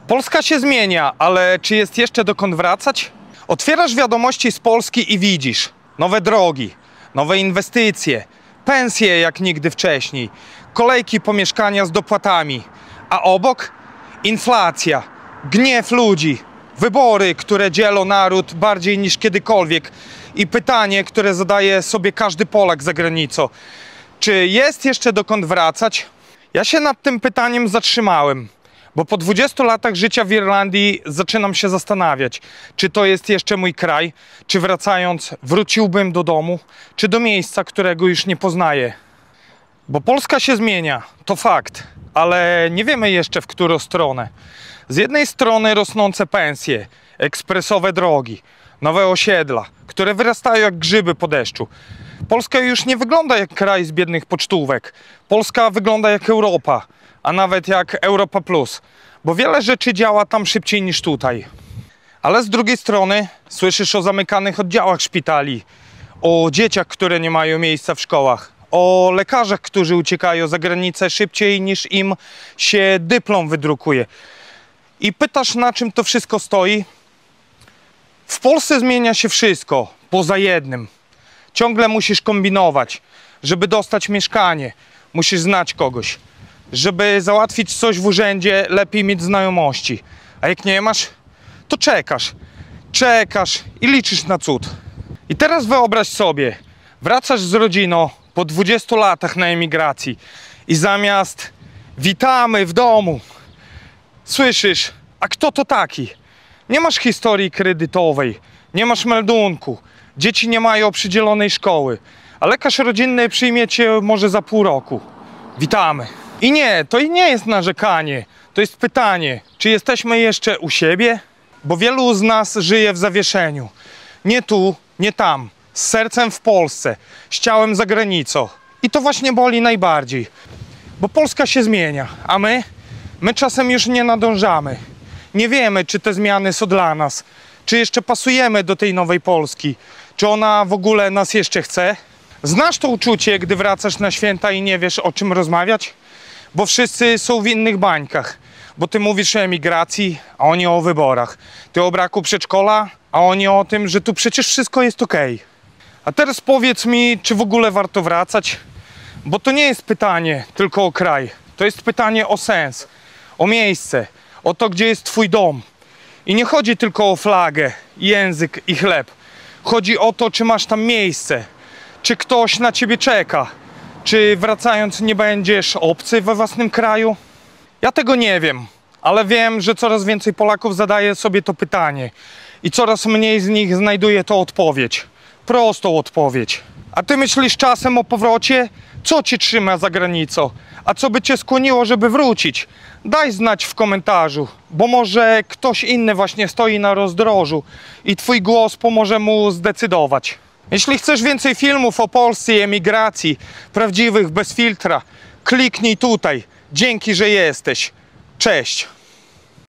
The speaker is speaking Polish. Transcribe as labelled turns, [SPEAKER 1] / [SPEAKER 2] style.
[SPEAKER 1] Polska się zmienia, ale czy jest jeszcze dokąd wracać? Otwierasz wiadomości z Polski i widzisz nowe drogi, nowe inwestycje, pensje jak nigdy wcześniej, kolejki po mieszkania z dopłatami, a obok inflacja, gniew ludzi, wybory, które dzielą naród bardziej niż kiedykolwiek i pytanie, które zadaje sobie każdy Polak za granicą. Czy jest jeszcze dokąd wracać? Ja się nad tym pytaniem zatrzymałem, bo po 20 latach życia w Irlandii zaczynam się zastanawiać, czy to jest jeszcze mój kraj, czy wracając wróciłbym do domu, czy do miejsca, którego już nie poznaję. Bo Polska się zmienia, to fakt, ale nie wiemy jeszcze w którą stronę. Z jednej strony rosnące pensje, ekspresowe drogi, nowe osiedla, które wyrastają jak grzyby po deszczu. Polska już nie wygląda jak kraj z biednych pocztówek. Polska wygląda jak Europa, a nawet jak Europa Plus, bo wiele rzeczy działa tam szybciej niż tutaj. Ale z drugiej strony słyszysz o zamykanych oddziałach szpitali, o dzieciach, które nie mają miejsca w szkołach, o lekarzach, którzy uciekają za granicę szybciej niż im się dyplom wydrukuje. I pytasz, na czym to wszystko stoi? W Polsce zmienia się wszystko, poza jednym. Ciągle musisz kombinować, żeby dostać mieszkanie, musisz znać kogoś. Żeby załatwić coś w urzędzie, lepiej mieć znajomości. A jak nie masz, to czekasz i liczysz na cud. I teraz wyobraź sobie, wracasz z rodziną po 20 latach na emigracji i zamiast witamy w domu, słyszysz, a kto to taki? Nie masz historii kredytowej, nie masz meldunku, dzieci nie mają przydzielonej szkoły, a lekarz rodzinny przyjmie cię może za pół roku. Witamy. I nie, to nie jest narzekanie, to jest pytanie, czy jesteśmy jeszcze u siebie? Bo wielu z nas żyje w zawieszeniu. Nie tu, nie tam, z sercem w Polsce, z ciałem za granicą. I to właśnie boli najbardziej. Bo Polska się zmienia, a my czasem już nie nadążamy. Nie wiemy, czy te zmiany są dla nas, czy jeszcze pasujemy do tej nowej Polski, czy ona w ogóle nas jeszcze chce. Znasz to uczucie, gdy wracasz na święta i nie wiesz, o czym rozmawiać? Bo wszyscy są w innych bańkach. Bo ty mówisz o emigracji, a oni o wyborach. Ty o braku przedszkola, a oni o tym, że tu przecież wszystko jest okej. A teraz powiedz mi, czy w ogóle warto wracać? Bo to nie jest pytanie tylko o kraj. To jest pytanie o sens, o miejsce, o to, gdzie jest twój dom. I nie chodzi tylko o flagę, język i chleb. Chodzi o to, czy masz tam miejsce, czy ktoś na ciebie czeka, czy wracając nie będziesz obcy we własnym kraju. Ja tego nie wiem, ale wiem, że coraz więcej Polaków zadaje sobie to pytanie i coraz mniej z nich znajduje to odpowiedź, prostą odpowiedź. A ty myślisz czasem o powrocie? Co cię trzyma za granicą? A co by cię skłoniło, żeby wrócić? Daj znać w komentarzu, bo może ktoś inny właśnie stoi na rozdrożu i twój głos pomoże mu zdecydować. Jeśli chcesz więcej filmów o Polsce i emigracji, prawdziwych, bez filtra, kliknij tutaj. Dzięki, że jesteś. Cześć!